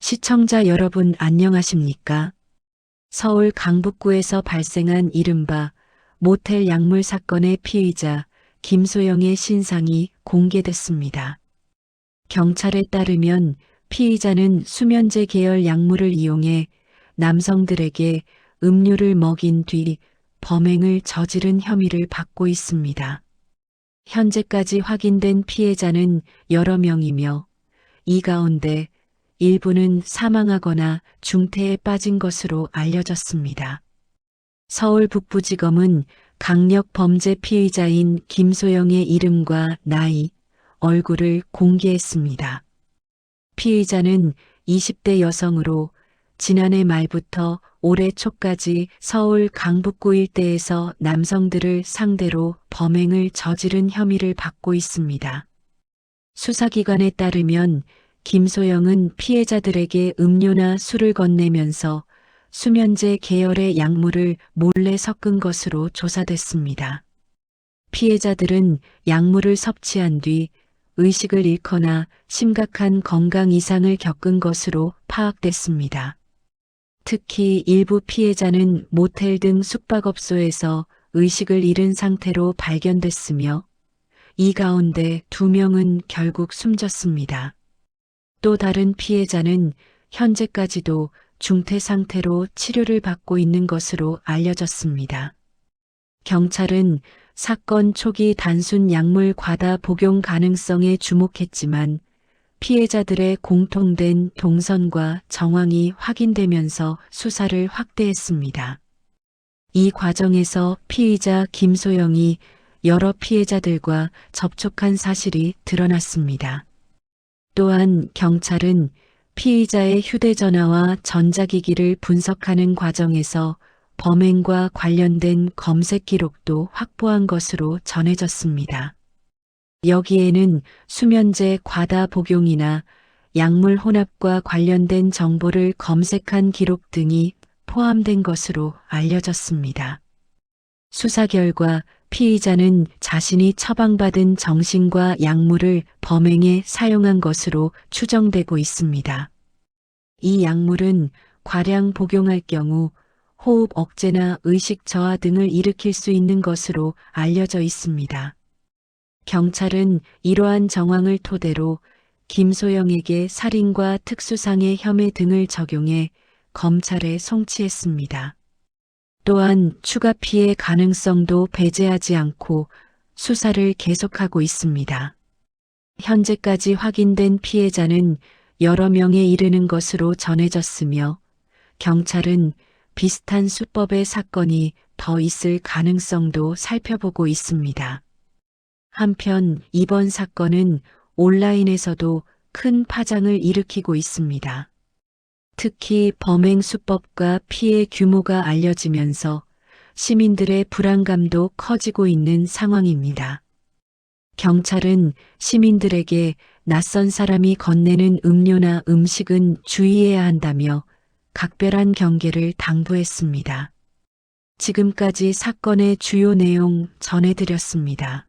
시청자 여러분 안녕하십니까? 서울 강북구에서 발생한 이른바 모텔 약물 사건의 피의자 김소영의 신상이 공개됐습니다. 경찰에 따르면 피의자는 수면제 계열 약물을 이용해 남성들에게 음료를 먹인 뒤 범행을 저지른 혐의를 받고 있습니다. 현재까지 확인된 피해자는 여러 명이며 이 가운데 일부는 사망하거나 중태에 빠진 것으로 알려졌습니다. 서울 북부지검은 강력 범죄 피의자인 김소영의 이름과 나이, 얼굴을 공개했습니다. 피의자는 20대 여성으로 지난해 말부터 올해 초까지 서울 강북구 일대에서 남성들을 상대로 범행을 저지른 혐의를 받고 있습니다. 수사기관에 따르면 김소영은 피해자들에게 음료나 술을 건네면서 수면제 계열의 약물을 몰래 섞은 것으로 조사됐습니다. 피해자들은 약물을 섭취한 뒤 의식을 잃거나 심각한 건강 이상을 겪은 것으로 파악됐습니다. 특히 일부 피해자는 모텔 등 숙박업소에서 의식을 잃은 상태로 발견됐으며 이 가운데 2명은 결국 숨졌습니다. 또 다른 피해자는 현재까지도 중태 상태로 치료를 받고 있는 것으로 알려졌습니다. 경찰은 사건 초기 단순 약물 과다 복용 가능성에 주목했지만 피해자들의 공통된 동선과 정황이 확인되면서 수사를 확대했습니다. 이 과정에서 피의자 김소영이 여러 피해자들과 접촉한 사실이 드러났습니다. 또한 경찰은 피의자의 휴대전화와 전자기기를 분석하는 과정에서 범행과 관련된 검색 기록도 확보한 것으로 전해졌습니다. 여기에는 수면제 과다 복용이나 약물 혼합과 관련된 정보를 검색한 기록 등이 포함된 것으로 알려졌습니다. 수사 결과 피의자는 자신이 처방받은 정신과 약물을 범행에 사용한 것으로 추정되고 있습니다. 이 약물은 과량 복용할 경우 호흡 억제나 의식 저하 등을 일으킬 수 있는 것으로 알려져 있습니다. 경찰은 이러한 정황을 토대로 김소영에게 살인과 특수상해 혐의 등을 적용해 검찰에 송치했습니다. 또한 추가 피해 가능성도 배제하지 않고 수사를 계속하고 있습니다. 현재까지 확인된 피해자는 여러 명에 이르는 것으로 전해졌으며 경찰은 비슷한 수법의 사건이 더 있을 가능성도 살펴보고 있습니다. 한편 이번 사건은 온라인에서도 큰 파장을 일으키고 있습니다. 특히 범행 수법과 피해 규모가 알려지면서 시민들의 불안감도 커지고 있는 상황입니다. 경찰은 시민들에게 낯선 사람이 건네는 음료나 음식은 주의해야 한다며 각별한 경계를 당부했습니다. 지금까지 사건의 주요 내용 전해드렸습니다.